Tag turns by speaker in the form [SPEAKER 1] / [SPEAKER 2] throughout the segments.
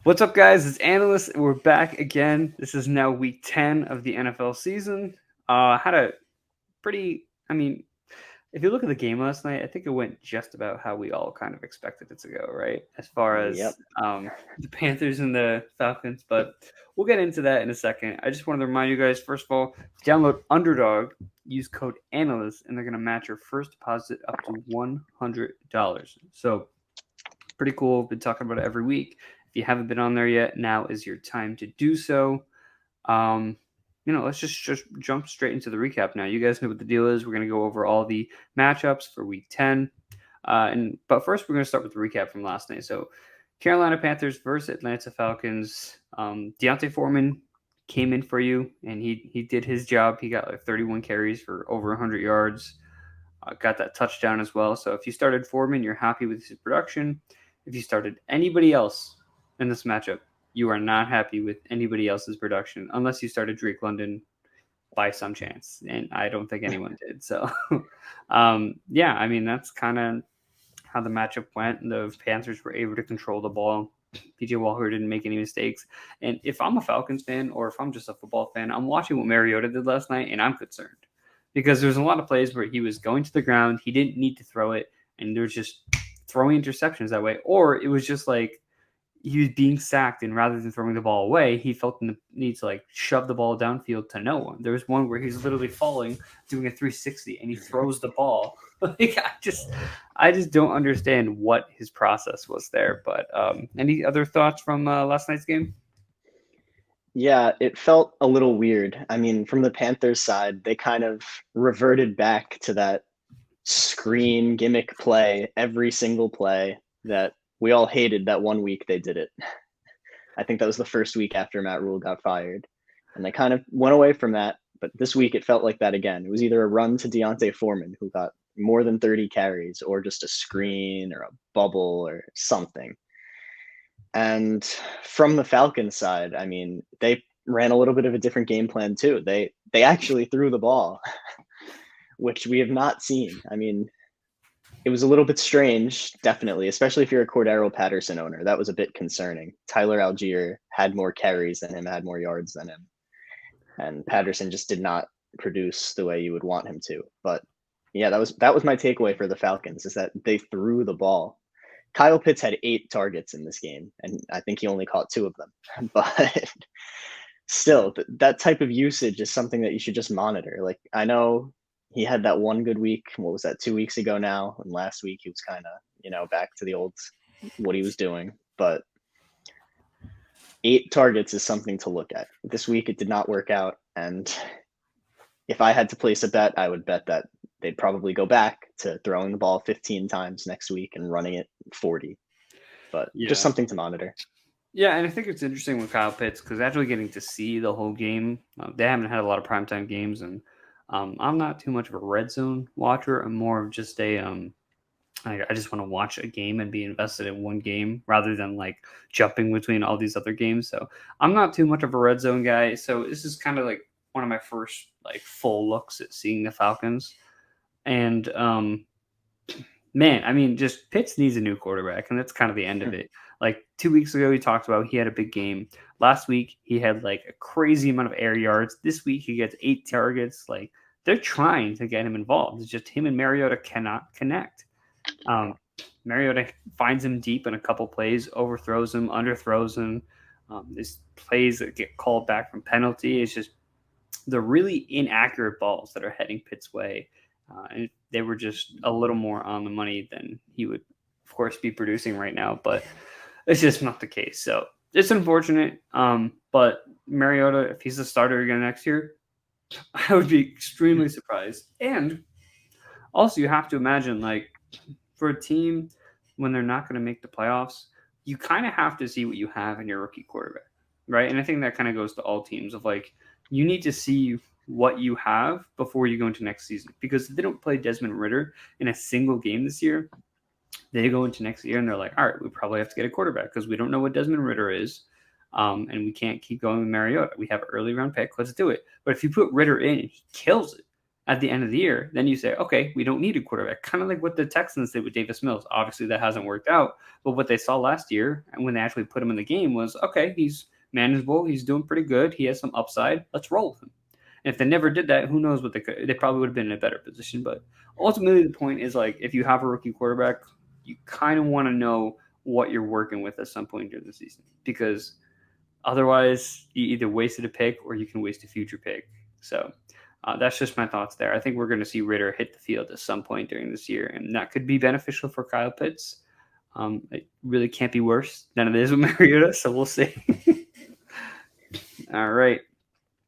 [SPEAKER 1] What's up, guys? It's Analyst. We're back again. This is now week 10 of the NFL season. Had a pretty, I mean, if you look at the game last night, I think it went just about how we all kind of expected it to go, right? As far
[SPEAKER 2] Yep.
[SPEAKER 1] as the Panthers and the Falcons, but we'll get into that in a second. I just wanted to remind you guys, first of all, download Underdog, use code ANALYST, and they're going to match your first deposit up to $100. So, pretty cool. Been talking about it every week. If you haven't been on there yet, now is your time to do so. Um, let's just jump straight into the recap now. You guys know what the deal is. We're going to go over all the matchups for week 10. But first, we're going to start with the recap from last night. So, Carolina Panthers versus Atlanta Falcons. Deontay Foreman came in for you, and he did his job. He got like 31 carries for over 100 yards. Got that touchdown as well. So if you started Foreman, you're happy with his production. If you started anybody else in this matchup, you are not happy with anybody else's production unless you started Drake London by some chance, and I don't think anyone did. So, that's kind of how the matchup went. The Panthers were able to control the ball. PJ Walker didn't make any mistakes. And if I'm a Falcons fan or if I'm just a football fan, I'm watching what Mariota did last night, and I'm concerned because there's a lot of plays where he was going to the ground, he didn't need to throw it, and there's just throwing interceptions that way, or it was just like he was being sacked, and rather than throwing the ball away, he felt the need to like shove the ball downfield to no one. There was one where he's literally falling, doing a 360, and he throws the ball. Like I just don't understand what his process was there. But any other thoughts from last night's game?
[SPEAKER 2] Yeah, it felt a little weird. I mean, from the Panthers side, they kind of reverted back to that screen gimmick play every single play that we all hated that one week they did it. I think that was the first week after Matt Rule got fired. And they kind of went away from that. But this week it felt like that again. It was either a run to Deontay Foreman, who got more than 30 carries, or just a screen or a bubble or something. And from the Falcons side, I mean, they ran a little bit of a different game plan too. They actually threw the ball, which we have not seen. I mean, it was a little bit strange, definitely, especially if you're a Cordero Patterson owner. That was a bit concerning. Tyler Algier had more carries than him, had more yards than him. And Patterson just did not produce the way you would want him to. But yeah, that was my takeaway for the Falcons, is that they threw the ball. Kyle Pitts had 8 targets in this game, and I think he only caught 2 of them. But still, that type of usage is something that you should just monitor. Like, I know he had that one good week. What was that, 2 weeks ago now? And last week he was kind of, back to the old what he was doing. But 8 targets is something to look at. This week it did not work out, and if I had to place a bet, I would bet that they'd probably go back to throwing the ball 15 times next week and running it 40. But just something to monitor.
[SPEAKER 1] Yeah, and I think it's interesting with Kyle Pitts because actually getting to see the whole game, they haven't had a lot of primetime games, and I'm not too much of a red zone watcher. I'm more of just I just want to watch a game and be invested in one game rather than like jumping between all these other games. So I'm not too much of a red zone guy. So this is kind of like one of my first like full looks at seeing the Falcons. And man, I mean, just Pitts needs a new quarterback, and that's kind of the end of it. Like 2 weeks ago, he talked about he had a big game. Last week, he had like a crazy amount of air yards. This week, he gets 8 targets. Like they're trying to get him involved. It's just him and Mariota cannot connect. Mariota finds him deep in a couple plays, overthrows him, underthrows him. These plays that get called back from penalty. It's just the really inaccurate balls that are heading Pitt's way. And they were just a little more on the money than he would, of course, be producing right now. But it's just not the case. So it's unfortunate. But Mariota, if he's the starter again next year, I would be extremely surprised. And also, you have to imagine, like, for a team when they're not going to make the playoffs, you kind of have to see what you have in your rookie quarterback, right? And I think that kind of goes to all teams of like, you need to see what you have before you go into next season. Because if they don't play Desmond Ridder in a single game this year, they go into next year and they're like, all right, we probably have to get a quarterback because we don't know what Desmond Ridder is. And we can't keep going with Mariota. We have an early round pick. Let's do it. But if you put Ridder in and he kills it, at the end of the year, then you say, okay, we don't need a quarterback. Kind of like what the Texans did with Davis Mills. Obviously, that hasn't worked out. But what they saw last year, and when they actually put him in the game, was, okay, he's manageable. He's doing pretty good. He has some upside. Let's roll with him. And if they never did that, who knows what they could. They probably would have been in a better position. But ultimately, the point is, like, if you have a rookie quarterback, you kind of want to know what you're working with at some point during the season, because otherwise you either wasted a pick or you can waste a future pick. So that's just my thoughts there. I think we're going to see Ritter hit the field at some point during this year, and that could be beneficial for Kyle Pitts. It really can't be worse than it is with Mariota, so we'll see. All right.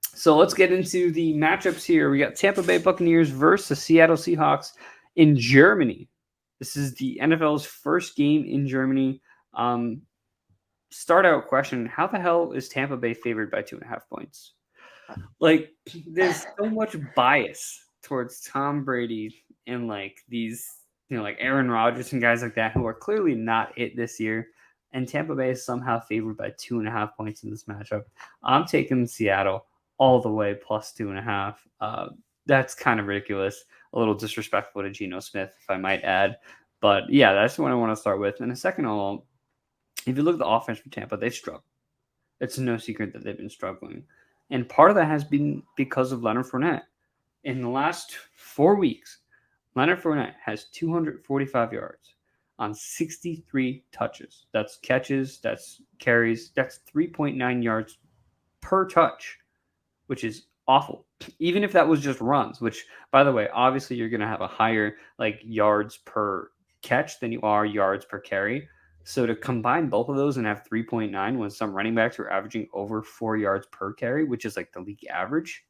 [SPEAKER 1] So let's get into the matchups here. We got Tampa Bay Buccaneers versus the Seattle Seahawks in Germany. This is the NFL's first game in Germany. Start out question: how the hell is Tampa Bay favored by 2.5 points? Like, there's so much bias towards Tom Brady and like these, like Aaron Rodgers and guys like that who are clearly not it this year. And Tampa Bay is somehow favored by 2.5 points in this matchup. I'm taking Seattle all the way plus 2.5. That's kind of ridiculous. A little disrespectful to Geno Smith, if I might add. But yeah, that's what I want to start with. And the second of all, if you look at the offense for Tampa, they've struggled. It's no secret that they've been struggling. And part of that has been because of Leonard Fournette. In the last 4 weeks, Leonard Fournette has 245 yards on 63 touches. That's catches, that's carries, that's 3.9 yards per touch, which is awful. Even if that was just runs, which, by the way, obviously you're going to have a higher like yards per catch than you are yards per carry. So to combine both of those and have 3.9 when some running backs are averaging over 4 yards per carry, which is like the league average,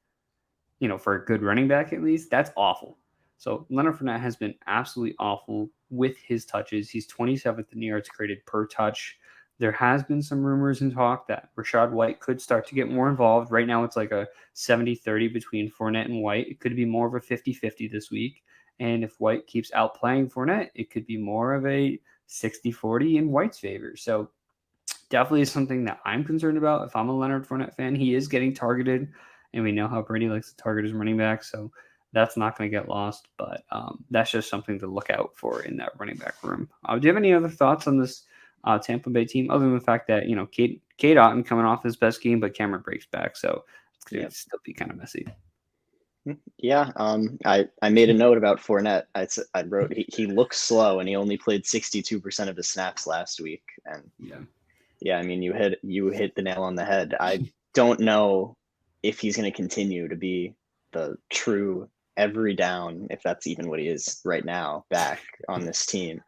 [SPEAKER 1] for a good running back at least, that's awful. So Leonard Fournette has been absolutely awful with his touches. He's 27th in yards created per touch. There has been some rumors and talk that Rachaad White could start to get more involved. Right now it's like a 70-30 between Fournette and White. It could be more of a 50-50 this week. And if White keeps outplaying Fournette, it could be more of a 60-40 in White's favor. So definitely is something that I'm concerned about. If I'm a Leonard Fournette fan, he is getting targeted, and we know how Brady likes to target his running back, so that's not going to get lost. But that's just something to look out for in that running back room. Do you have any other thoughts on this Tampa Bay team, other than the fact that, Cade Otton coming off his best game, but Cameron Brake's back, so it's going to still be kind of messy.
[SPEAKER 2] Yeah, I made a note about Fournette. I wrote he looks slow, and he only played 62% of his snaps last week. And yeah, I mean, you hit the nail on the head. I don't know if he's going to continue to be the true every down, if that's even what he is right now, back on this team.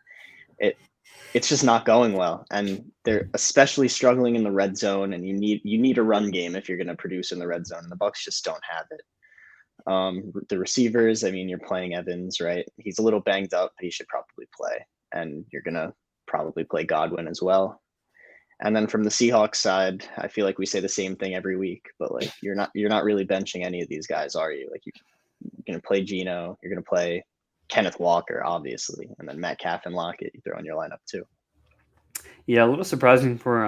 [SPEAKER 2] It's just not going well, and they're especially struggling in the red zone. And you need a run game if you're going to produce in the red zone, and the Bucs just don't have it. The receivers, I mean, you're playing Evans, right? He's a little banged up, but he should probably play. And you're going to probably play Godwin as well. And then from the Seahawks side, I feel like we say the same thing every week, but like you're not really benching any of these guys, are you? Like you're going to play Geno, you're going to play Kenneth Walker, obviously, and then Metcalf and Lockett you throw in your lineup too.
[SPEAKER 1] Yeah, a little surprising for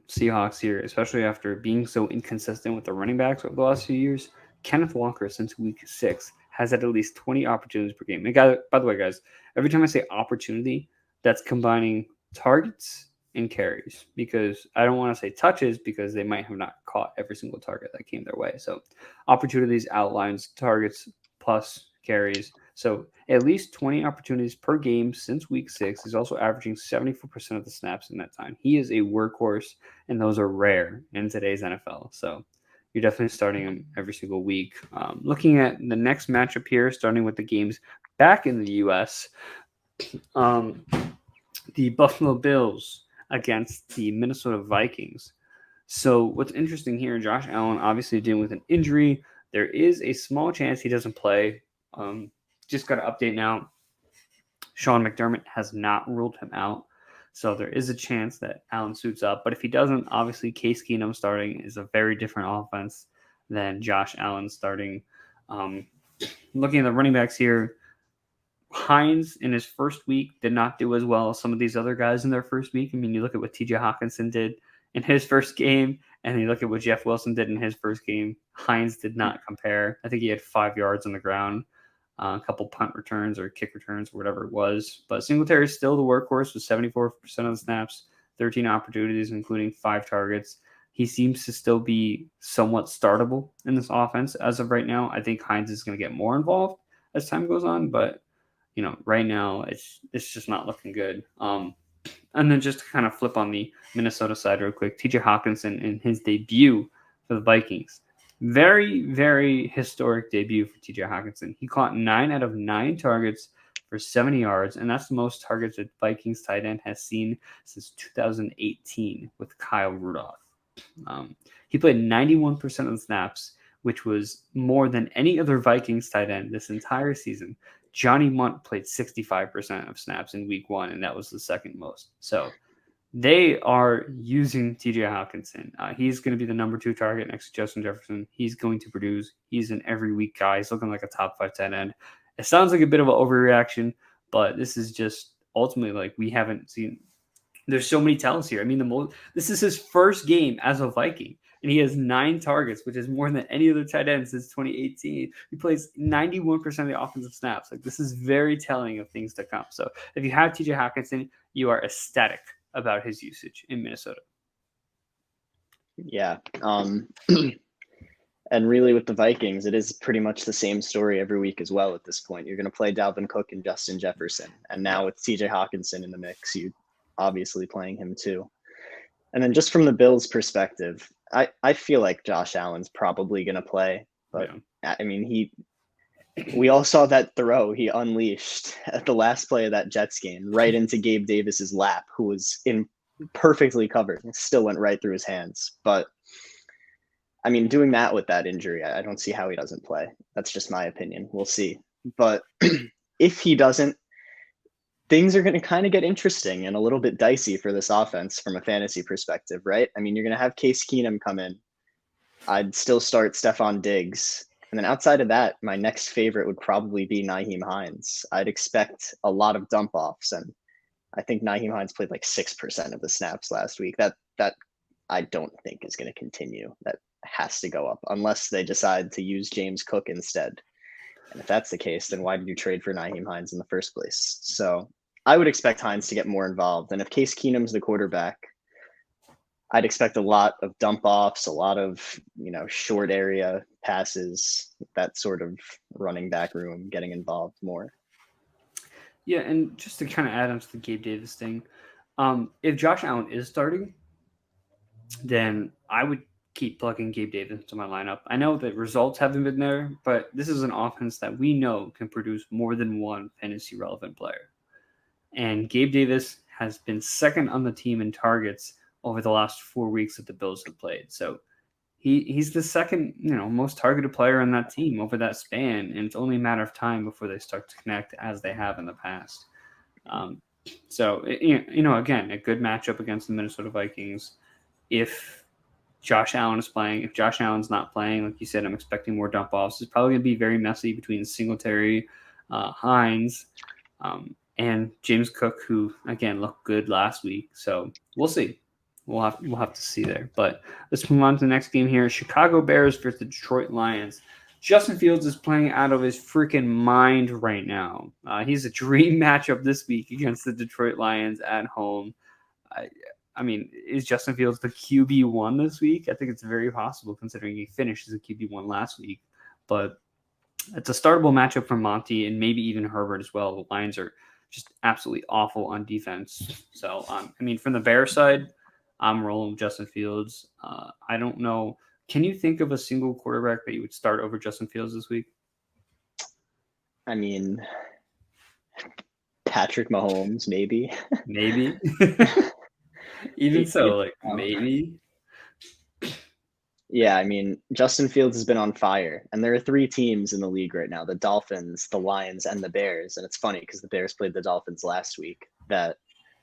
[SPEAKER 1] Seahawks here, especially after being so inconsistent with the running backs over the last few years. Kenneth Walker, since week 6, has had at least 20 opportunities per game. And by the way, guys, every time I say opportunity, that's combining targets and carries, because I don't want to say touches because they might have not caught every single target that came their way. So opportunities outlines targets plus carries. So at least 20 opportunities per game since week 6. He's also averaging 74% of the snaps in that time. He is a workhorse, and those are rare in today's NFL. So you're definitely starting him every single week. Looking at the next matchup here, starting with the games back in the U.S., the Buffalo Bills against the Minnesota Vikings. So what's interesting here, Josh Allen obviously dealing with an injury. There is a small chance he doesn't play. Just got an update now. Sean McDermott has not ruled him out. So there is a chance that Allen suits up. But if he doesn't, obviously Case Keenum starting is a very different offense than Josh Allen starting. Looking at the running backs here, Hines in his first week did not do as well as some of these other guys in their first week. I mean, you look at what TJ Hawkinson did in his first game, and you look at what Jeff Wilson did in his first game. Hines did not compare. I think he had 5 yards on the ground. a couple punt returns or kick returns or whatever it was. But Singletary is still the workhorse with 74% of the snaps, 13 opportunities, including 5 targets. He seems to still be somewhat startable in this offense as of right now. I think Hines is going to get more involved as time goes on, but right now it's just not looking good. And then just to kind of flip on the Minnesota side real quick, TJ Hawkinson in his debut for the Vikings. Very, very historic debut for TJ Hawkinson. He caught 9 out of 9 targets for 70 yards, and that's the most targets that Vikings tight end has seen since 2018 with Kyle Rudolph. He played 91% of the snaps, which was more than any other Vikings tight end this entire season. Johnny Munt played 65% of snaps in week 1, and that was the second most. So they are using TJ Hawkinson. He's going to be the number 2 target next to Justin Jefferson. He's going to produce. He's an every week guy. He's looking like a top 5 tight end. It sounds like a bit of an overreaction, but this is just ultimately like we haven't seen. There's so many tells here. I mean, this is his first game as a Viking, and he has 9 targets, which is more than any other tight end since 2018. He plays 91% of the offensive snaps. Like, this is very telling of things to come. So if you have TJ Hawkinson, you are ecstatic about his usage in Minnesota.
[SPEAKER 2] Yeah. And really with the Vikings, it is pretty much the same story every week as well at this point. You're going to play Dalvin Cook and Justin Jefferson. And now with TJ Hawkinson in the mix, you obviously playing him too. And then just from the Bills' perspective, I feel like Josh Allen's probably going to play. But, yeah. I mean, we all saw that throw he unleashed at the last play of that Jets game right into Gabe Davis's lap, who was perfectly covered. It still went right through his hands. But, I mean, doing that with that injury, I don't see how he doesn't play. That's just my opinion. We'll see. But if he doesn't, things are going to kind of get interesting and a little bit dicey for this offense from a fantasy perspective, right? I mean, you're going to have Case Keenum come in. I'd still start Stephon Diggs. And then outside of that, my next favorite would probably be Nyheim Hines. I'd expect a lot of dump offs. And I think Nyheim Hines played like 6% of the snaps last week. That I don't think is going to continue. That has to go up unless they decide to use James Cook instead. And if that's the case, then why did you trade for Nyheim Hines in the first place? So I would expect Hines to get more involved. And if Case Keenum's the quarterback, I'd expect a lot of dump offs, a lot of, short area passes, that sort of running back room getting involved more.
[SPEAKER 1] Yeah, and just to kind of add on to the Gabe Davis thing, if Josh Allen is starting, then I would keep plugging Gabe Davis into my lineup. I know that results haven't been there, but this is an offense that we know can produce more than one fantasy relevant player. And Gabe Davis has been second on the team in targets over the last 4 weeks that the Bills have played. So he's the second, most targeted player on that team over that span, and it's only a matter of time before they start to connect as they have in the past. So again, a good matchup against the Minnesota Vikings. If Josh Allen is playing, if Josh Allen's not playing, like you said, I'm expecting more dump offs. It's probably going to be very messy between Singletary, Hines, and James Cook, who again looked good last week. So we'll see. We'll have to see there. But let's move on to the next game here. Chicago Bears versus the Detroit Lions. Justin Fields is playing out of his freaking mind right now. He's a dream matchup this week against the Detroit Lions at home. I mean, is Justin Fields the QB1 this week? I think it's very possible considering he finished as a QB1 last week. But it's a startable matchup for Monty and maybe even Herbert as well. The Lions are just absolutely awful on defense. So, from the Bears side, I'm rolling with Justin Fields. I don't know. Can you think of a single quarterback that you would start over Justin Fields this week?
[SPEAKER 2] I mean, Patrick Mahomes, maybe.
[SPEAKER 1] Maybe. Even so, maybe.
[SPEAKER 2] Yeah, I mean, Justin Fields has been on fire, and there are 3 teams in the league right now, the Dolphins, the Lions, and the Bears. And it's funny because the Bears played the Dolphins last week, that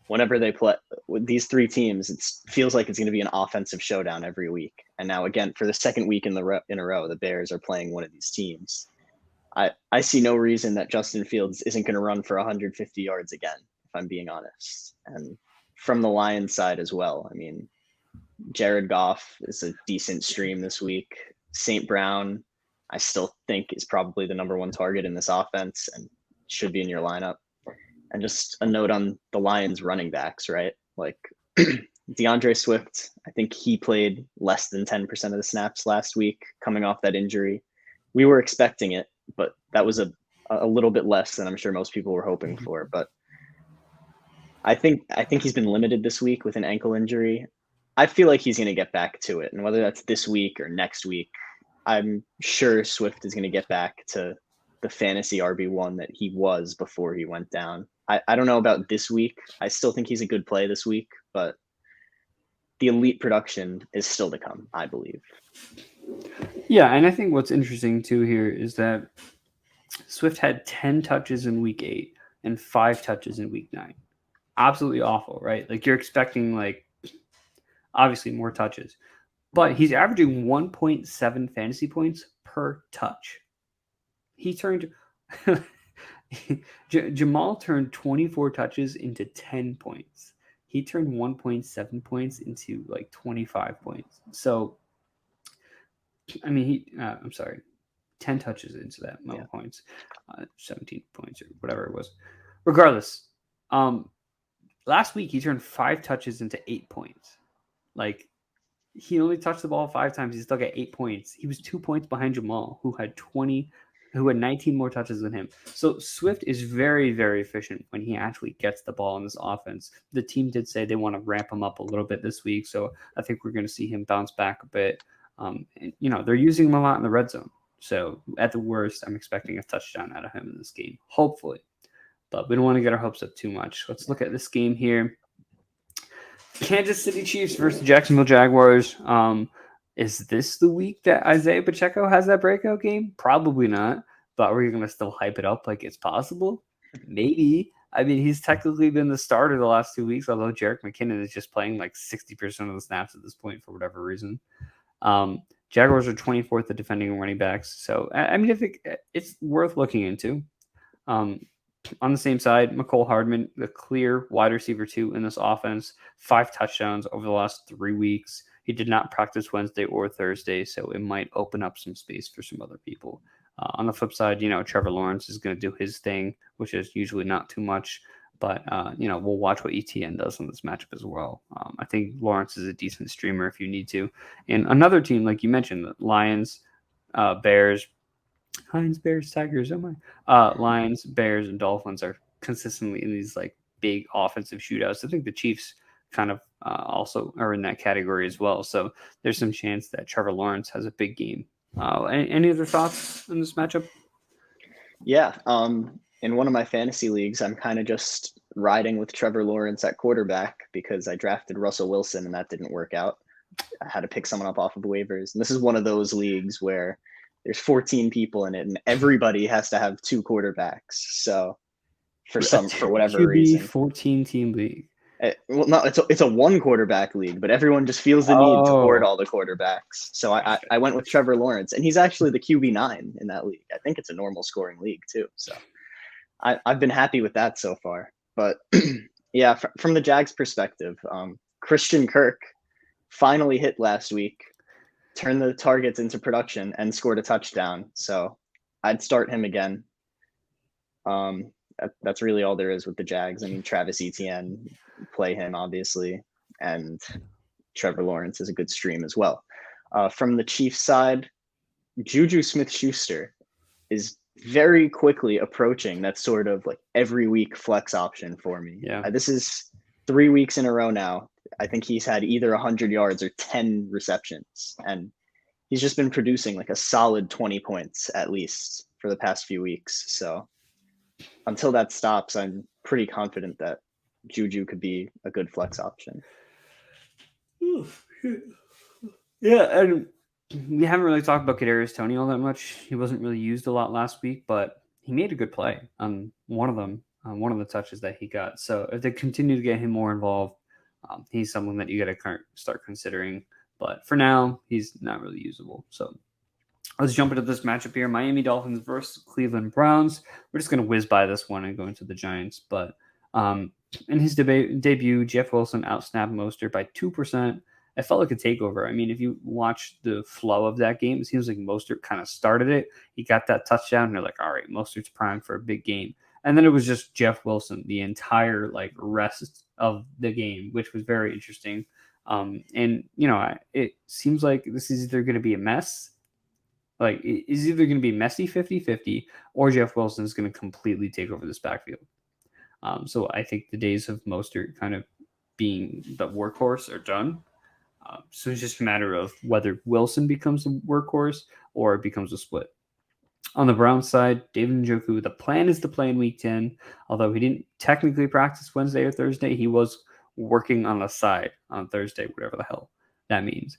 [SPEAKER 2] whenever they play with these 3 teams, it feels like it's going to be an offensive showdown every week. And now, again, for the second week in a row, the Bears are playing one of these teams. I see no reason that Justin Fields isn't going to run for 150 yards again, if I'm being honest. And from the Lions side as well, I mean, Jared Goff is a decent stream this week. St. Brown, I still think is probably the number one target in this offense and should be in your lineup. And just a note on the Lions running backs, right? Like DeAndre Swift, I think he played less than 10% of the snaps last week coming off that injury. We were expecting it, but that was a little bit less than I'm sure most people were hoping for. But I think he's been limited this week with an ankle injury. I feel like he's going to get back to it. And whether that's this week or next week, I'm sure Swift is going to get back to the fantasy RB1 that he was before he went down. I don't know about this week. I still think he's a good play this week, but the elite production is still to come, I believe.
[SPEAKER 1] Yeah, and I think what's interesting too here is that Swift had 10 touches in week 8 and 5 touches in week 9. Absolutely awful, right? Like you're expecting like obviously more touches. But he's averaging 1.7 fantasy points per touch. He turned Jamal turned 24 touches into 10 points. He turned 1.7 points into like 25 points. So, I mean, I'm sorry, 10 touches into that amount of points, 17 points or whatever it was. Regardless, last week he turned 5 touches into 8 points. Like, he only touched the ball 5 times. He still got 8 points. He was 2 points behind Jamal, who had 19 more touches than him. So Swift is very, very efficient when he actually gets the ball in this offense. The team did say they want to ramp him up a little bit this week, so I think we're going to see him bounce back a bit. And, they're using him a lot in the red zone. So at the worst, I'm expecting a touchdown out of him in this game, hopefully. But we don't want to get our hopes up too much. Let's look at this game here. Kansas City Chiefs versus Jacksonville Jaguars. Is this the week that Isaiah Pacheco has that breakout game? Probably not. But we're going to still hype it up like it's possible? Maybe. I mean, he's technically been the starter the last 2 weeks, although Jerick McKinnon is just playing like 60% of the snaps at this point for whatever reason. Jaguars are 24th at defending running backs. So, I mean, I think it's worth looking into. On the same side, McCole Hardman, the clear wide receiver 2 in this offense, 5 touchdowns over the last 3 weeks. He did not practice Wednesday or Thursday, so it might open up some space for some other people. On the flip side, Trevor Lawrence is going to do his thing, which is usually not too much. But, we'll watch what ETN does in this matchup as well. I think Lawrence is a decent streamer if you need to. And another team, like you mentioned, the Lions, Bears, Bears, Tigers, Lions, Bears, and Dolphins are consistently in these like big offensive shootouts. I think the Chiefs kind of also are in that category as well. So there's some chance that Trevor Lawrence has a big game. Any other thoughts on this matchup?
[SPEAKER 2] Yeah. In one of my fantasy leagues, I'm kind of just riding with Trevor Lawrence at quarterback because I drafted Russell Wilson and that didn't work out. I had to pick someone up off of waivers. And this is one of those leagues where there's 14 people in it and everybody has to have 2 quarterbacks. So for whatever reason,
[SPEAKER 1] 14 team league.
[SPEAKER 2] Well, no, it's a 1 quarterback league, but everyone just feels the need to hoard all the quarterbacks. So I went with Trevor Lawrence, and he's actually the QB9 in that league. I think it's a normal scoring league too. So I've been happy with that so far. But yeah, from the Jags perspective, Christian Kirk finally hit last week, turned the targets into production, and scored a touchdown. So I'd start him again. That's really all there is with the Jags. I mean, Travis Etienne, play him obviously, and Trevor Lawrence is a good stream as well. From the Chiefs side, Juju Smith-Schuster is very quickly approaching that sort of like every week flex option for me.
[SPEAKER 1] Yeah.
[SPEAKER 2] This is 3 weeks in a row now. I think he's had either 100 yards or 10 receptions, and he's just been producing like a solid 20 points at least for the past few weeks. So until that stops, I'm pretty confident that Juju could be a good flex option.
[SPEAKER 1] Yeah, and we haven't really talked about Kadarius Toney all that much. He wasn't really used a lot last week, but he made a good play on one of them, one of the touches that he got. So if they continue to get him more involved, he's someone that you got to start considering. But for now, he's not really usable. So let's jump into this matchup here. Miami Dolphins versus Cleveland Browns. We're just going to whiz by this one and go into the Giants. But in his debut, Jeff Wilson outsnapped Mostert by 2%, it felt like a takeover. I mean, if you watch the flow of that game, it seems like Mostert kind of started it. He got that touchdown, and you're like, all right, Mostert's primed for a big game. And then it was just Jeff Wilson the entire like rest of the game, which was very interesting. And it seems like this is either going to be a mess. Like, it's either going to be messy 50-50 or Jeff Wilson is going to completely take over this backfield. So I think the days of Mostert kind of being the workhorse are done. So it's just a matter of whether Wilson becomes a workhorse or it becomes a split. On the Browns side, David Njoku, the plan is to play in Week 10. Although he didn't technically practice Wednesday or Thursday, he was working on the side on Thursday, whatever the hell that means.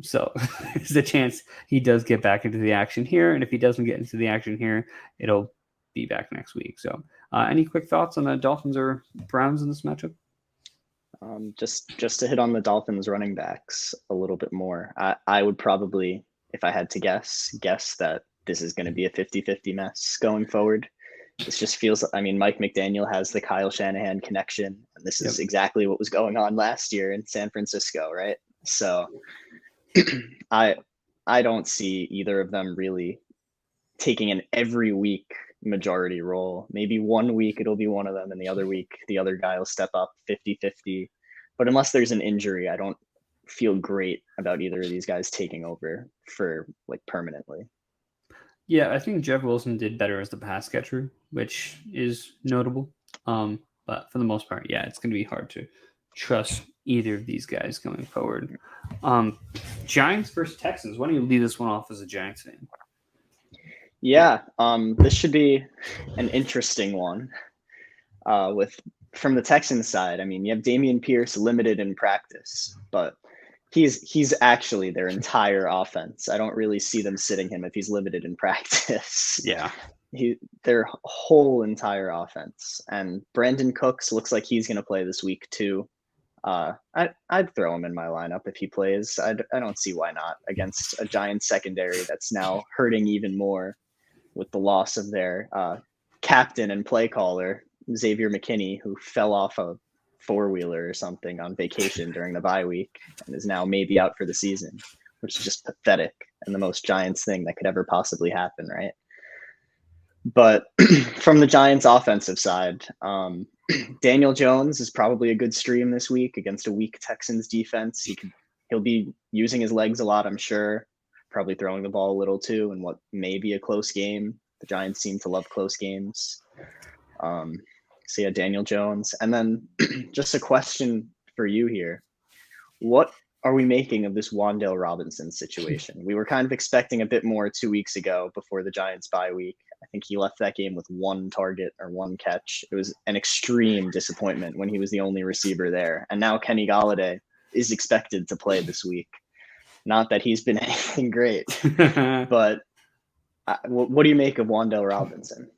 [SPEAKER 1] So there's a chance he does get back into the action here. And if he doesn't get into the action here, it'll be back next week. So any quick thoughts on the Dolphins or Browns in this matchup?
[SPEAKER 2] Just to hit on the Dolphins running backs a little bit more, I would probably, if I had to guess that this is going to be a 50-50 mess going forward. This just feels, I mean, Mike McDaniel has the Kyle Shanahan connection, and this is exactly what was going on last year in San Francisco, right? So I don't see either of them really taking an every week majority role. Maybe 1 week it'll be one of them, and the other week the other guy will step up 50-50. But unless there's an injury, I don't feel great about either of these guys taking over for like permanently.
[SPEAKER 1] Yeah, I think Jeff Wilson did better as the pass catcher, which is notable. But for the most part, yeah, it's going to be hard to trust either of these guys going forward. Giants versus Texans. Why don't you lead this one off as a Giants fan?
[SPEAKER 2] Yeah, this should be an interesting one. From the Texans side, I mean, you have Dameon Pierce limited in practice, but he's actually their entire offense. I don't really see them sitting him if he's limited in practice.
[SPEAKER 1] Yeah.
[SPEAKER 2] Their whole entire offense. And Brandon Cooks looks like he's going to play this week too. I'd throw him in my lineup if he plays. I don't see why not against a Giants secondary that's now hurting even more with the loss of their captain and play caller, Xavier McKinney, who fell off a four-wheeler or something on vacation during the bye week and is now maybe out for the season, which is just pathetic and the most Giants thing that could ever possibly happen, right? But from the Giants offensive side, Daniel Jones is probably a good stream this week against a weak Texans defense. He'll be using his legs a lot, I'm sure, probably throwing the ball a little too in what may be a close game. The Giants seem to love close games. So yeah, Daniel Jones. And then just a question for you here. What are we making of this Wan'Dale Robinson situation? We were kind of expecting a bit more 2 weeks ago before the Giants bye week. I think he left that game with one target or one catch. It was an extreme disappointment when he was the only receiver there. And now Kenny Golladay is expected to play this week. Not that he's been anything great, but what do you make of Wan'Dale Robinson?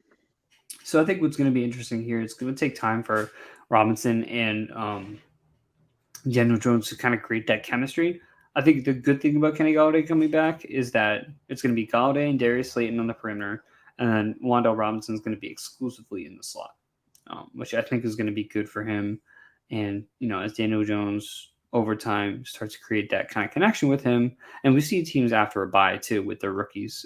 [SPEAKER 1] So I think what's going to be interesting here, it's going to take time for Robinson and Daniel Jones to kind of create that chemistry. I think the good thing about Kenny Golladay coming back is that it's going to be Golladay and Darius Slayton on the perimeter, and then Wan'Dale Robinson is going to be exclusively in the slot, which I think is going to be good for him. And, as Daniel Jones over time starts to create that kind of connection with him. And we see teams after a bye too with their rookies.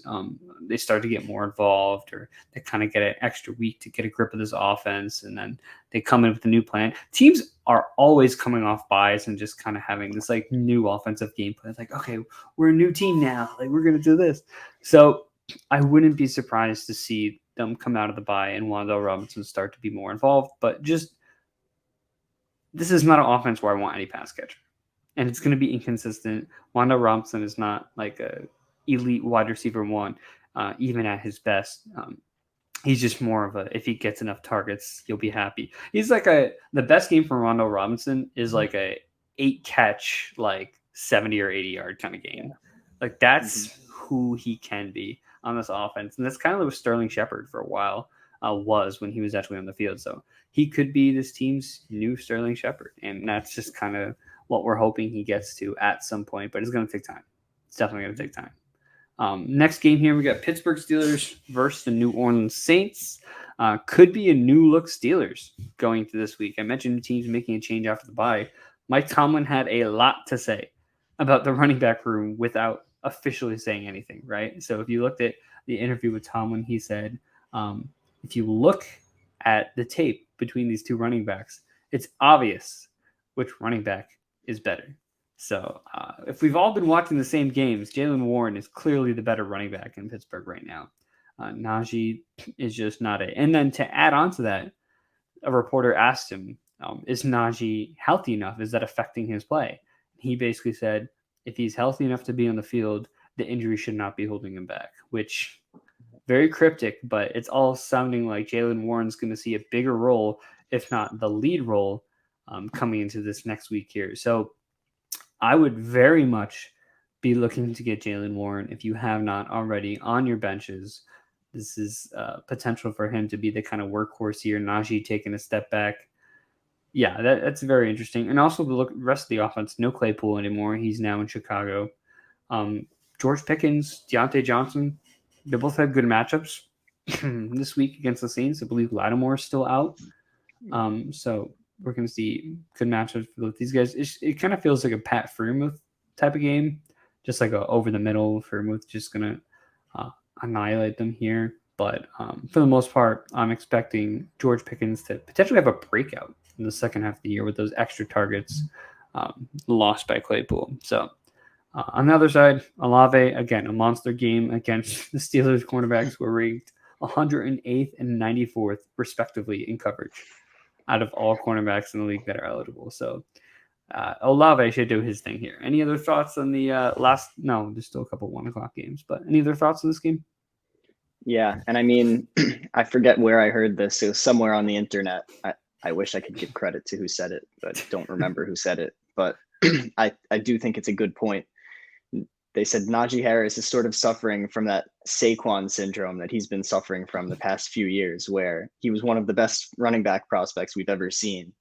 [SPEAKER 1] They start to get more involved, or they kind of get an extra week to get a grip of this offense. And then they come in with a new plan. Teams are always coming off byes and just kind of having this like new offensive game plan. It's like, okay, we're a new team now. Like, we're going to do this. So I wouldn't be surprised to see them come out of the bye and Wan'Dale Robinson start to be more involved, but just, this is not an offense where I want any pass catcher. And it's going to be inconsistent. Wan'Dale Robinson is not like a elite wide receiver one, even at his best. He's just more of a, if he gets enough targets, you'll be happy. He's like the best game for Wan'Dale Robinson is like a 8-catch, like 70 or 80 yard kind of game. Like, that's who he can be on this offense. And that's kind of what Sterling Shepard for a while was when he was actually on the field. So he could be this team's new Sterling Shepard. And that's just kind of what we're hoping he gets to at some point. But it's going to take time. It's definitely going to take time. Next game here, we got Pittsburgh Steelers versus the New Orleans Saints. Could be a new look Steelers going to this week. I mentioned teams making a change after the bye. Mike Tomlin had a lot to say about the running back room without officially saying anything, right? So if you looked at the interview with Tomlin, he said, if you look at the tape between these two running backs, it's obvious which running back is better. So if we've all been watching the same games, Jaylen Warren is clearly the better running back in Pittsburgh right now. Najee is just not it. And then to add on to that, a reporter asked him, is Najee healthy enough? Is that affecting his play? He basically said, if he's healthy enough to be on the field, the injury should not be holding him back, which very cryptic, but it's all sounding like Jaylen Warren's going to see a bigger role, if not the lead role, coming into this next week here. So I would very much be looking to get Jaylen Warren if you have not already on your benches. This is potential for him to be the kind of workhorse here. Najee taking a step back. Yeah, that's very interesting. And also the rest of the offense, no Claypool anymore. He's now in Chicago. George Pickens, Deontay Johnson, they both have good matchups this week against the Saints. I believe Lattimore is still out. So we're going to see good matchups for both these guys. It kind of feels like a Pat Freiermuth type of game, just like a over the middle. Freiermuth just going to annihilate them here. But for the most part, I'm expecting George Pickens to potentially have a breakout in the second half of the year with those extra targets lost by Claypool. So on the other side, Olave, again, a monster game against the Steelers cornerbacks who were ranked 108th and 94th, respectively, in coverage out of all cornerbacks in the league that are eligible. So Olave should do his thing here. Any other thoughts on the last? No, there's still a couple 1 o'clock games, but any other thoughts on this game?
[SPEAKER 2] Yeah, and I mean, I forget where I heard this. It was somewhere on the internet. I wish I could give credit to who said it, but don't remember who said it. But I do think it's a good point. They said Najee Harris is sort of suffering from that Saquon syndrome that he's been suffering from the past few years, where he was one of the best running back prospects we've ever seen.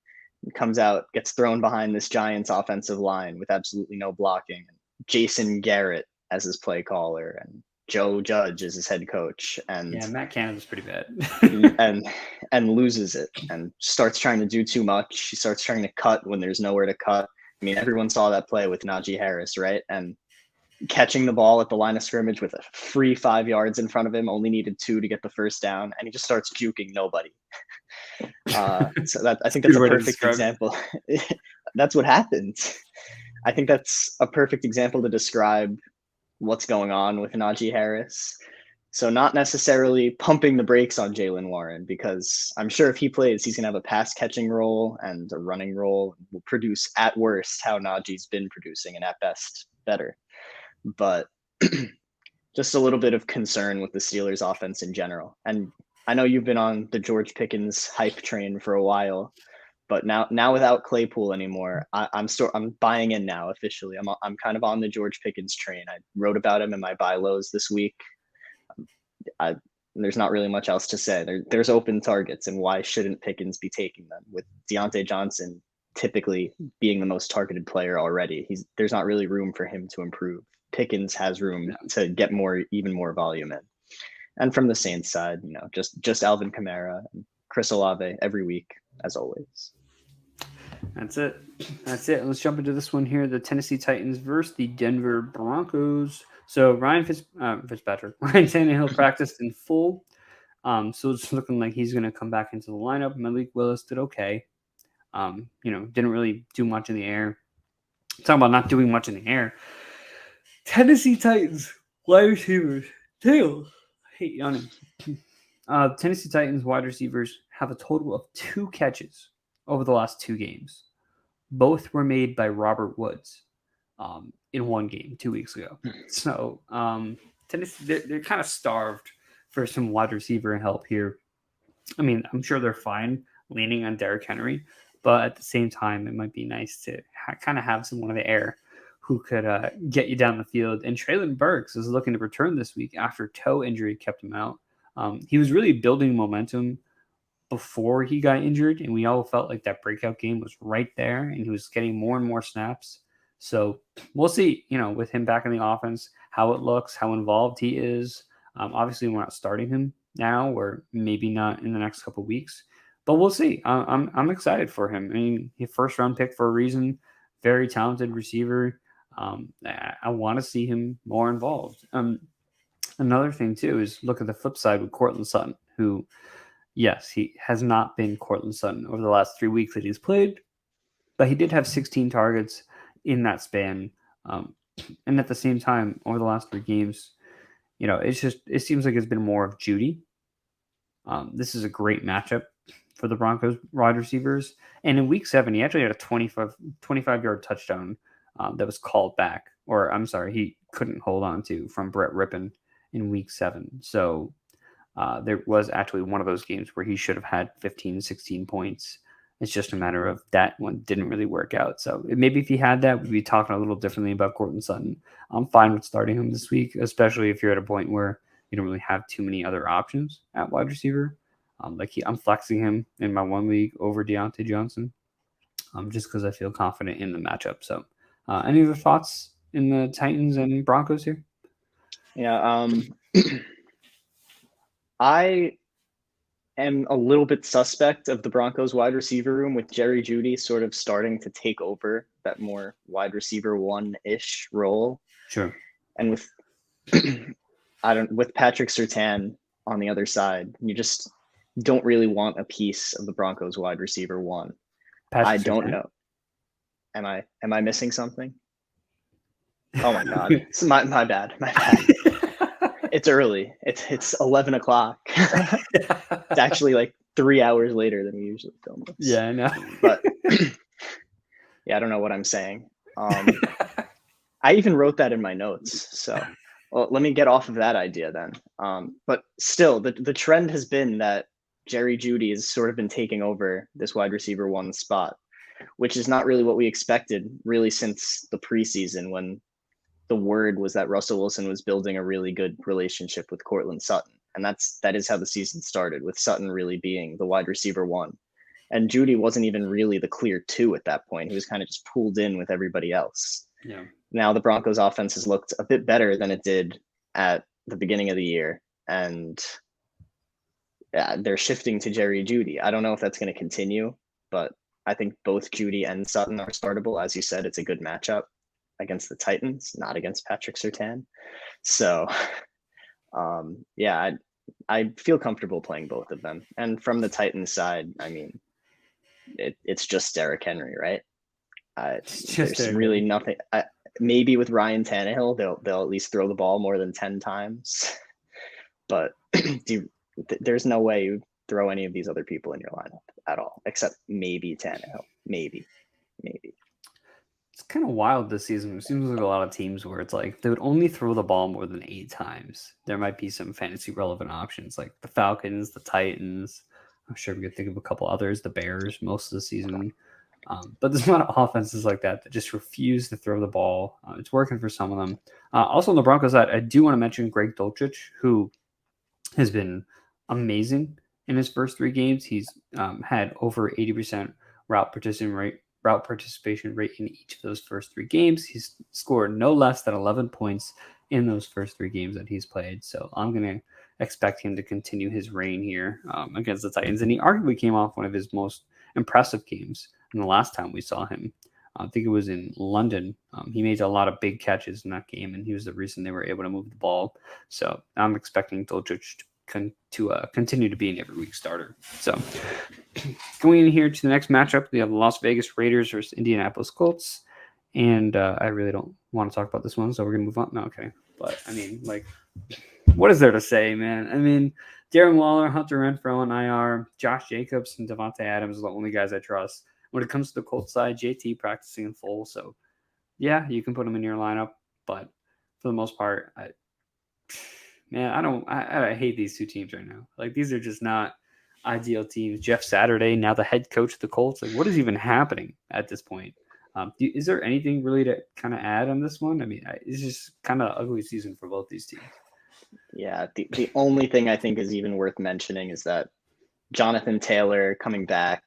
[SPEAKER 2] He comes out, gets thrown behind this Giants offensive line with absolutely no blocking. Jason Garrett as his play caller, and Joe Judge is his head coach, and
[SPEAKER 1] yeah, Matt Canada's pretty bad,
[SPEAKER 2] and loses it and starts trying to do too much. He starts trying to cut when there's nowhere to cut. I mean, everyone saw that play with Najee Harris, right? And catching the ball at the line of scrimmage with a free 5 yards in front of him, only needed 2 to get the first down, and he just starts juking nobody. So that I think that's a perfect example. That's what happens. I think that's a perfect example to describe what's going on with Najee Harris. So not necessarily pumping the brakes on Jaylen Warren, because I'm sure if he plays, he's going to have a pass catching role and a running role. Will produce at worst how Najee's been producing, and at best better. But just a little bit of concern with the Steelers offense in general. And I know you've been on the George Pickens hype train for a while, but now without Claypool anymore, I'm buying in now officially. I'm kind of on the George Pickens train. I wrote about him in my buy lows this week. There's not really much else to say. There's open targets, and why shouldn't Pickens be taking them? With Deontay Johnson typically being the most targeted player already, there's not really room for him to improve. Pickens has room to get even more volume in. And from the Saints side, just Alvin Kamara and Chris Olave every week, as always.
[SPEAKER 1] That's it. Let's jump into this one here. The Tennessee Titans versus the Denver Broncos. So Ryan Fitzpatrick, Ryan Tannehill practiced in full. So it's looking like he's going to come back into the lineup. Malik Willis did okay. Didn't really do much in the air. Talking about not doing much in the air. Tennessee Titans wide receivers. Tail. Hey, Yanni. Tennessee Titans wide receivers have a total of 2 catches over the last 2 games. Both were made by Robert Woods in one game 2 weeks ago. So Tennessee, they're kind of starved for some wide receiver help here. I mean, I'm sure they're fine leaning on Derrick Henry, but at the same time, it might be nice to kind of have someone in the air who could get you down the field. And Treylon Burks is looking to return this week after toe injury kept him out. He was really building momentum before he got injured, and we all felt like that breakout game was right there, and he was getting more and more snaps. So we'll see, with him back in the offense, how it looks, how involved he is. Obviously, we're not starting him now, or maybe not in the next couple of weeks, but we'll see. I'm excited for him. I mean, he first round pick for a reason. Very talented receiver. I want to see him more involved. Another thing too is look at the flip side with Cortland Sutton, who, yes, he has not been Cortland Sutton over the last 3 weeks that he's played, but he did have 16 targets in that span. Um, and at the same time, over the last 3 games, it seems like it's been more of Judy. This is a great matchup for the Broncos wide receivers. And in week 7, he actually had a 25-yard touchdown that was called back. Or, I'm sorry, he couldn't hold on to from Brett Rippon in week 7. So there was actually one of those games where he should have had 15, 16 points. It's just a matter of that one didn't really work out. So maybe if he had that, we'd be talking a little differently about Cortland Sutton. I'm fine with starting him this week, especially if you're at a point where you don't really have too many other options at wide receiver. I'm flexing him in my 1 league over Deontay Johnson, just because I feel confident in the matchup. So, any other thoughts in the Titans and Broncos here?
[SPEAKER 2] Yeah, I am a little bit suspect of the Broncos wide receiver room with Jerry Jeudy sort of starting to take over that more wide receiver 1-ish role.
[SPEAKER 1] Sure.
[SPEAKER 2] And with with Patrick Surtain on the other side, you just don't really want a piece of the Broncos wide receiver 1. I don't know. Am I missing something? Oh my God. It's my bad. My bad. It's early. It's 11 o'clock. It's actually like 3 hours later than we usually film this.
[SPEAKER 1] Yeah, I know.
[SPEAKER 2] But yeah, I don't know what I'm saying. I even wrote that in my notes. So let me get off of that idea then. But still, the trend has been that Jerry Jeudy has sort of been taking over this wide receiver 1 spot, which is not really what we expected really since the preseason, when the word was that Russell Wilson was building a really good relationship with Cortland Sutton. And that is how the season started, with Sutton really being the wide receiver 1. And Jeudy wasn't even really the clear 2 at that point. He was kind of just pulled in with everybody else.
[SPEAKER 1] Yeah.
[SPEAKER 2] Now the Broncos offense has looked a bit better than it did at the beginning of the year. And they're shifting to Jerry Jeudy. I don't know if that's going to continue, but I think both Jeudy and Sutton are startable. As you said, it's a good matchup against the Titans, not against Patrick Surtain. So, I feel comfortable playing both of them. And from the Titans side, I mean, it's just Derrick Henry, right? There's really nothing. Maybe with Ryan Tannehill, they'll at least throw the ball more than 10 times. But there's no way you throw any of these other people in your lineup at all, except maybe Tannehill. Maybe.
[SPEAKER 1] It's kind of wild this season. It seems like a lot of teams where it's like they would only throw the ball more than 8 times. There might be some fantasy relevant options like the Falcons, the Titans. I'm sure we could think of a couple others, the Bears, most of the season. But there's a lot of offenses like that just refuse to throw the ball. It's working for some of them. Also on the Broncos side, I do want to mention Greg Dulcich, who has been amazing in his first 3 games. He's had over 80% route participation rate in each of those first 3 games. He's scored no less than 11 points in those first 3 games that he's played. So I'm going to expect him to continue his reign here against the Titans. And he arguably came off one of his most impressive games in the last time we saw him. I think it was in London. He made a lot of big catches in that game, and he was the reason they were able to move the ball. So I'm expecting Dulcich to continue to be an every week starter. So going in here to the next matchup, we have the Las Vegas Raiders versus Indianapolis Colts. And I really don't want to talk about this one, so we're going to move on. No, okay. But, I mean, like, what is there to say, man? I mean, Darren Waller, Hunter Renfrow on IR, Josh Jacobs, and Devontae Adams are the only guys I trust. When it comes to the Colts side, JT practicing in full. So, yeah, you can put him in your lineup. But for the most part, I hate these 2 teams right now. Like, these are just not ideal teams. Jeff Saturday, now the head coach of the Colts. Like, what is even happening at this point? Is there anything really to kind of add on this one? I mean, it's just kind of ugly season for both these teams.
[SPEAKER 2] Yeah, the only thing I think is even worth mentioning is that Jonathan Taylor coming back,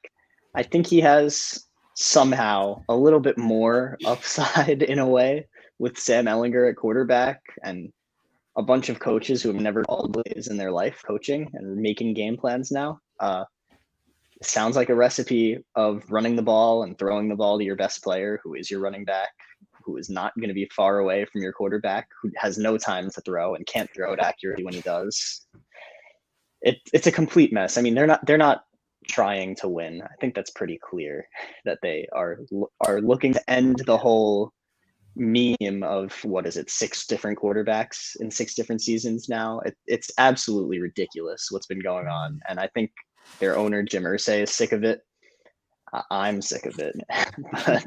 [SPEAKER 2] I think he has somehow a little bit more upside in a way with Sam Ehlinger at quarterback and a bunch of coaches who have never called plays in their life coaching and making game plans now. Sounds like a recipe of running the ball and throwing the ball to your best player, who is your running back, who is not going to be far away from your quarterback, who has no time to throw and can't throw it accurately when he does. It's a complete mess. I mean, they're not trying to win. I think that's pretty clear that they are looking to end the whole meme of, what is it, 6 different quarterbacks in 6 different seasons now. It's absolutely ridiculous what's been going on, and I think their owner Jim Irsay is sick of it. I'm sick of it. But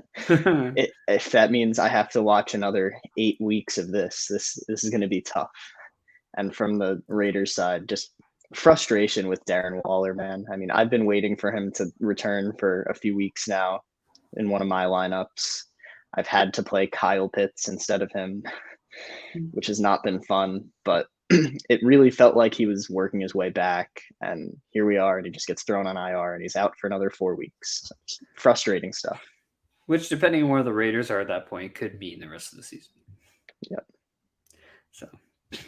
[SPEAKER 2] if that means I have to watch another 8 weeks of this is going to be tough. And from the Raiders side, just frustration with Darren Waller, man. I mean, I've been waiting for him to return for a few weeks now in one of my lineups. I've had to play Kyle Pitts instead of him, which has not been fun, but it really felt like he was working his way back, and here we are, and he just gets thrown on IR, and he's out for another 4 weeks. Frustrating stuff.
[SPEAKER 1] Which, depending on where the Raiders are at that point, could mean the rest of the season.
[SPEAKER 2] Yep.
[SPEAKER 1] So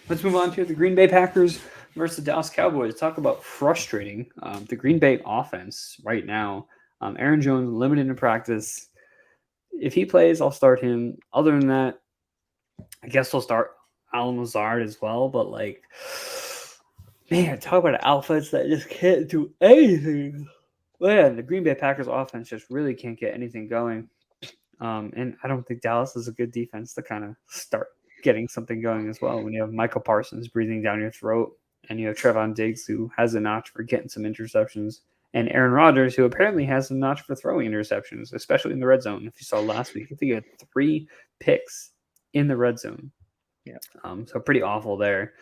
[SPEAKER 1] let's move on to the Green Bay Packers versus the Dallas Cowboys. Talk about frustrating. The Green Bay offense right now. Aaron Jones limited in practice. If he plays, I'll start him. Other than that, I guess I'll start Alan Lazard as well. But, like, man, talk about outfits that just can't do anything. Man, the Green Bay Packers offense just really can't get anything going. And I don't think Dallas is a good defense to kind of start getting something going as well. When you have Michael Parsons breathing down your throat, and you have Trevon Diggs, who has a notch for getting some interceptions, and Aaron Rodgers, who apparently has a notch for throwing interceptions, especially in the red zone. If you saw last week, I think he had 3 picks in the red zone.
[SPEAKER 2] Yeah.
[SPEAKER 1] So pretty awful there.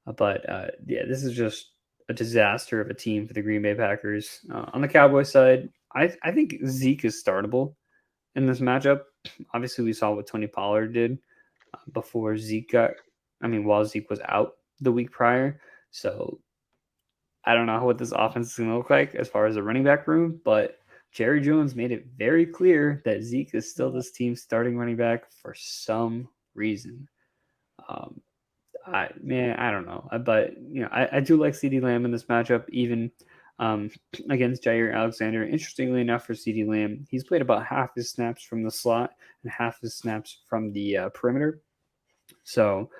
[SPEAKER 1] But this is just a disaster of a team for the Green Bay Packers. On the Cowboys side, I think Zeke is startable in this matchup. Obviously, we saw what Tony Pollard did while Zeke was out the week prior. So I don't know what this offense is going to look like as far as the running back room, but Jerry Jones made it very clear that Zeke is still this team's starting running back for some reason. I don't know, but I do like CeeDee Lamb in this matchup, even against Jair Alexander. Interestingly enough, for CeeDee Lamb, he's played about half his snaps from the slot and half his snaps from the perimeter. So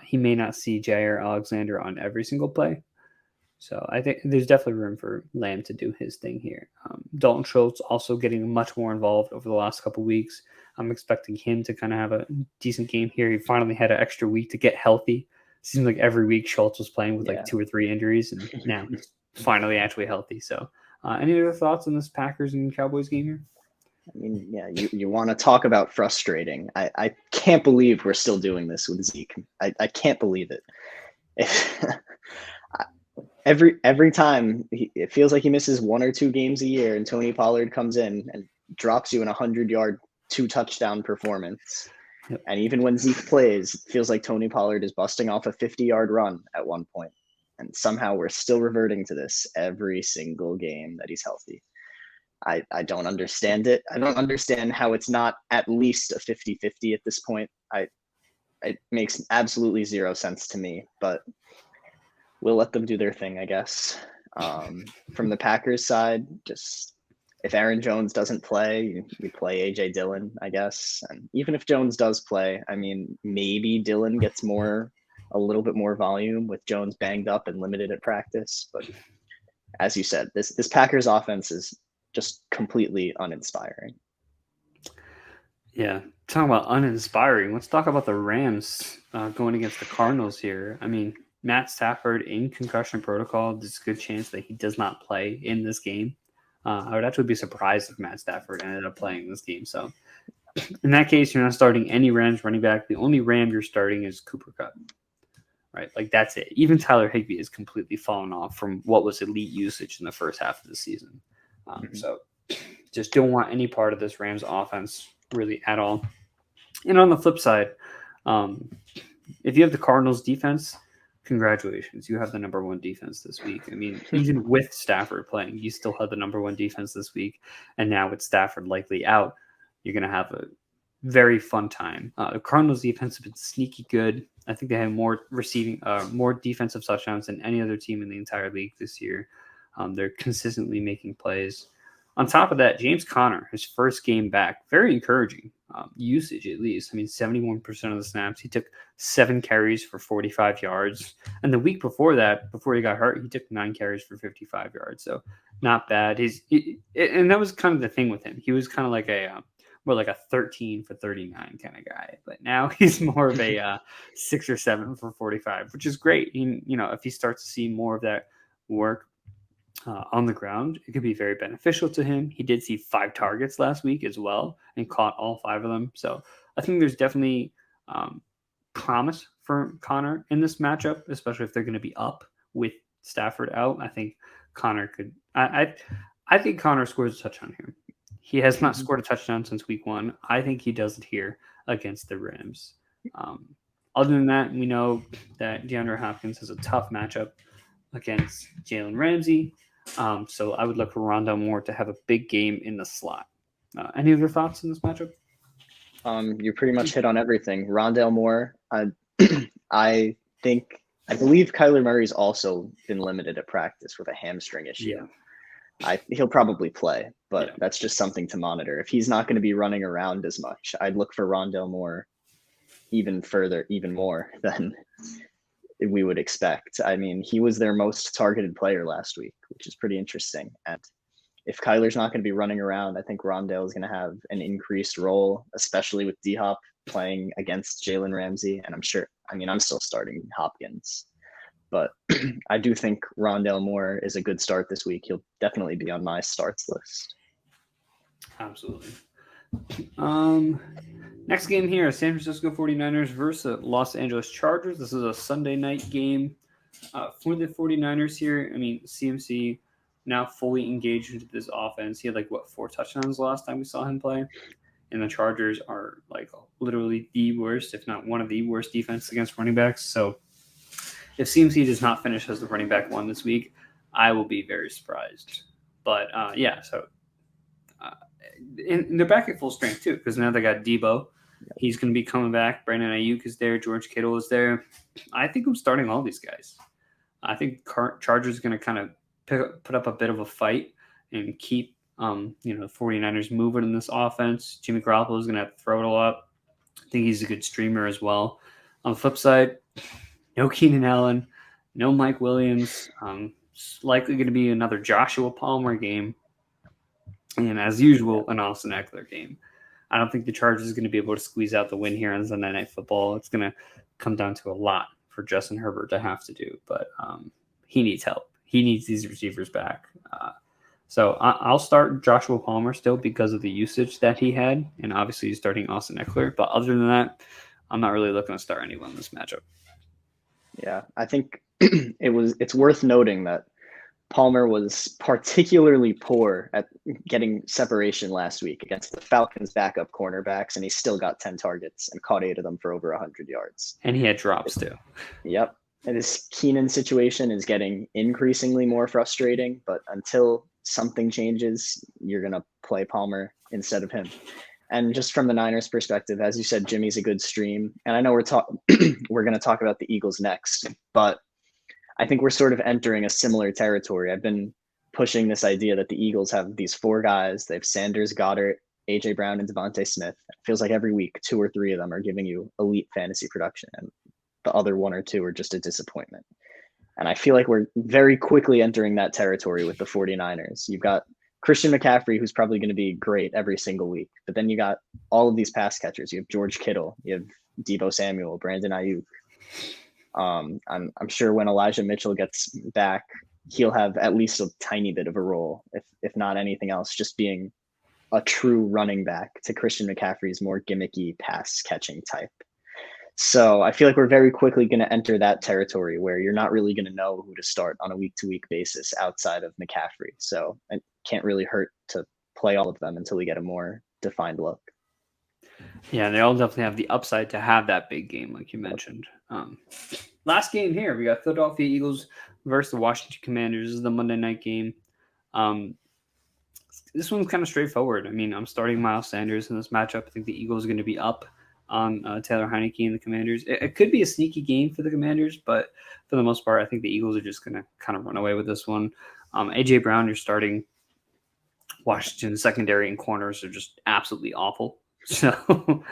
[SPEAKER 1] he may not see Jair Alexander on every single play. So I think there's definitely room for Lamb to do his thing here. Dalton Schultz also getting much more involved over the last couple of weeks. I'm expecting him to kind of have a decent game here. He finally had an extra week to get healthy. Seems like every week Schultz was playing with like 2 or 3 injuries, and now he's finally actually healthy. So any other thoughts on this Packers and Cowboys game here?
[SPEAKER 2] I mean, yeah, you want to talk about frustrating. I can't believe we're still doing this with Zeke. I can't believe it. Every time it feels like he misses 1 or 2 games a year, and Tony Pollard comes in and drops you in 100-yard 2-touchdown performance. Yep. And even when Zeke plays, it feels like Tony Pollard is busting off a 50-yard run at one point. And somehow we're still reverting to this every single game that he's healthy. I don't understand it. I don't understand how it's not at least a 50-50 at this point. It makes absolutely 0 sense to me, but we'll let them do their thing, I guess. From the Packers side, just if Aaron Jones doesn't play, you play A.J. Dillon, I guess. And even if Jones does play, I mean, maybe Dillon gets a little bit more volume with Jones banged up and limited at practice. But as you said, this Packers offense is just completely uninspiring.
[SPEAKER 1] Yeah, talking about uninspiring, let's talk about the Rams going against the Cardinals here. I mean, Matt Stafford in concussion protocol, there's a good chance that he does not play in this game. I would actually be surprised if Matt Stafford ended up playing this game. So in that case, you're not starting any Rams running back. The only Ram you're starting is Cooper Kupp, right? Like, that's it. Even Tyler Higbee has completely fallen off from what was elite usage in the first half of the season. So just don't want any part of this Rams offense really at all. And on the flip side, if you have the Cardinals defense, congratulations. You have the number 1 defense this week. I mean, even with Stafford playing, you still have the number 1 defense this week. And now with Stafford likely out, you're going to have a very fun time. The Cardinals defense has been sneaky good. I think they have more defensive touchdowns than any other team in the entire league this year. They're consistently making plays. On top of that, James Conner, his first game back, very encouraging usage at least. I mean, 71% of the snaps. He took 7 carries for 45 yards. And the week before that, before he got hurt, he took 9 carries for 55 yards. So not bad. And that was kind of the thing with him. He was kind of like more like a 13 for 39 kind of guy. But now he's more of a 6 or 7 for 45, which is great. If he starts to see more of that work on the ground, it could be very beneficial to him. He did see 5 targets last week as well and caught all 5 of them. So I think there's definitely promise for Connor in this matchup, especially if they're going to be up with Stafford out. I think Connor could. I think Connor scores a touchdown here. He has not scored a touchdown since week 1. I think he does it here against the Rams. Other than that, we know that DeAndre Hopkins has a tough matchup against Jalen Ramsey. So I would look for Rondale Moore to have a big game in the slot. Any other thoughts in this matchup?
[SPEAKER 2] You pretty much hit on everything. Rondale Moore, I believe Kyler Murray's also been limited at practice with a hamstring issue. Yeah. He'll probably play, but that's just something to monitor. If he's not going to be running around as much, I'd look for Rondale Moore even more than we would expect. I mean, he was their most targeted player last week, which is pretty interesting. And if Kyler's not going to be running around, I think Rondale is going to have an increased role, especially with D-Hop playing against Jalen Ramsey. And I'm still starting Hopkins, but I do think Rondale Moore is a good start this week. He'll definitely be on my starts list.
[SPEAKER 1] Absolutely. Next game here, San Francisco 49ers versus Los Angeles Chargers. This is a Sunday night game for the 49ers here. I mean, CMC now fully engaged into this offense. He had 4 touchdowns last time we saw him play. And the Chargers are literally the worst, if not one of the worst defenses against running backs. So if CMC does not finish as the running back 1 this week, I will be very surprised. But and they're back at full strength too, because now they got Debo. He's going to be coming back. Brandon Ayuk is there. George Kittle is there. I think I'm starting all these guys. I think Chargers are going to kind of put up a bit of a fight and keep the 49ers moving in this offense. Jimmy Garoppolo is going to have to throw it a lot. I think he's a good streamer as well. On the flip side, no Keenan Allen, no Mike Williams. It's likely going to be another Joshua Palmer game. And as usual, an Austin Eckler game. I don't think the Chargers are going to be able to squeeze out the win here on Sunday Night Football. It's going to come down to a lot for Justin Herbert to have to do. But he needs help. He needs these receivers back. So I'll start Joshua Palmer still because of the usage that he had. And obviously he's starting Austin Eckler. But other than that, I'm not really looking to start anyone in this matchup.
[SPEAKER 2] Yeah, I think it's worth noting that Palmer was particularly poor at getting separation last week against the Falcons' backup cornerbacks, and he still got 10 targets and caught 8 of them for over 100 yards.
[SPEAKER 1] And he had drops too.
[SPEAKER 2] Yep. And this Keenan situation is getting increasingly more frustrating, but until something changes, you're going to play Palmer instead of him. And just from the Niners' perspective, as you said, Jimmy's a good stream. And I know we're going to talk about the Eagles next, but I think we're sort of entering a similar territory. I've been pushing this idea that the Eagles have these 4 guys. They have Sanders, Goddard, A.J. Brown, and Devontae Smith. It feels like every week, 2 or 3 of them are giving you elite fantasy production, and the other 1 or 2 are just a disappointment. And I feel like we're very quickly entering that territory with the 49ers. You've got Christian McCaffrey, who's probably going to be great every single week. But then you got all of these pass catchers. You have George Kittle. You have Debo Samuel, Brandon Ayuk. I'm sure when Elijah Mitchell gets back, he'll have at least a tiny bit of a role, if not anything else, just being a true running back to Christian McCaffrey's more gimmicky pass catching type. So I feel like we're very quickly going to enter that territory where you're not really going to know who to start on a week-to-week basis outside of McCaffrey. So it can't really hurt to play all of them until we get a more defined look.
[SPEAKER 1] Yeah, they all definitely have the upside to have that big game, like you mentioned. Last game here, we got Philadelphia Eagles versus the Washington Commanders. This is the Monday night game. This one's kind of straightforward. I mean, I'm starting Miles Sanders in this matchup. I think the Eagles are going to be up on Taylor Heineke and the Commanders. It could be a sneaky game for the Commanders, but for the most part, I think the Eagles are just going to kind of run away with this one. A.J. Brown, you're starting Washington's secondary and corners are just absolutely awful. So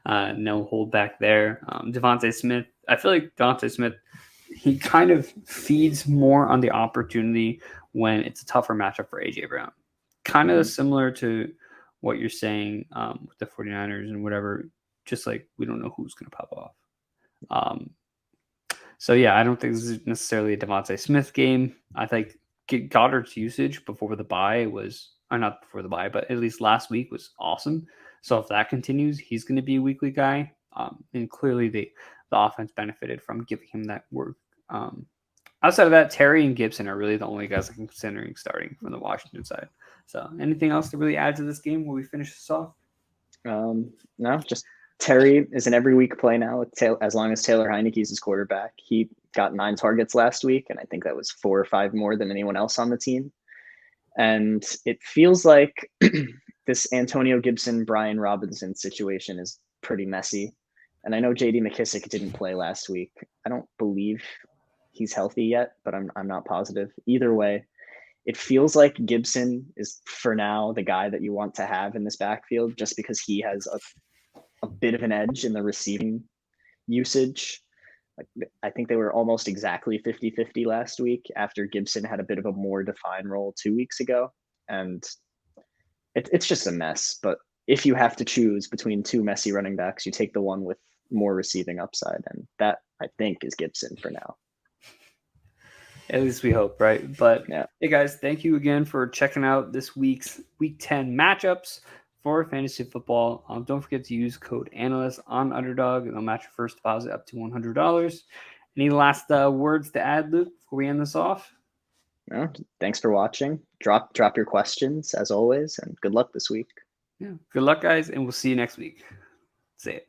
[SPEAKER 1] no hold back there. Devontae Smith, I feel like Devontae Smith, he kind of feeds more on the opportunity when it's a tougher matchup for A.J. Brown. Kind of similar to what you're saying with the 49ers and whatever, just like we don't know who's going to pop off. So, yeah, I don't think this is necessarily a Devontae Smith game. I think Goddard's usage before the bye was, or not before the bye, but at least last week was awesome. So if that continues, he's going to be a weekly guy. And clearly the offense benefited from giving him that work. Outside of that, Terry and Gibson are really the only guys I'm considering starting from the Washington side. So anything else to really add to this game while we finish this off?
[SPEAKER 2] No, just Terry is an every week play now as long as Taylor Heineke's his quarterback. He got 9 targets last week, and I think that was 4 or 5 more than anyone else on the team. And it feels like this Antonio Gibson, Brian Robinson situation is pretty messy. And I know J.D. McKissick didn't play last week. I don't believe he's healthy yet, but I'm not positive. Either way, it feels like Gibson is, for now, the guy that you want to have in this backfield just because he has a bit of an edge in the receiving usage. I think they were almost exactly 50-50 last week after Gibson had a bit of a more defined role 2 weeks ago. And it's just a mess. But if you have to choose between 2 messy running backs, you take the one with more receiving upside. And that, I think, is Gibson for now.
[SPEAKER 1] At least we hope, right? But
[SPEAKER 2] yeah.
[SPEAKER 1] Hey, guys, thank you again for checking out this week's Week 10 matchups for fantasy football. Don't forget to use code ANALYST on Underdog, and they'll match your first deposit up to $100. Any last words to add, Luke, before we end this off?
[SPEAKER 2] No, thanks for watching. Drop your questions, as always, and good luck this week.
[SPEAKER 1] Yeah, good luck, guys, and we'll see you next week. See it.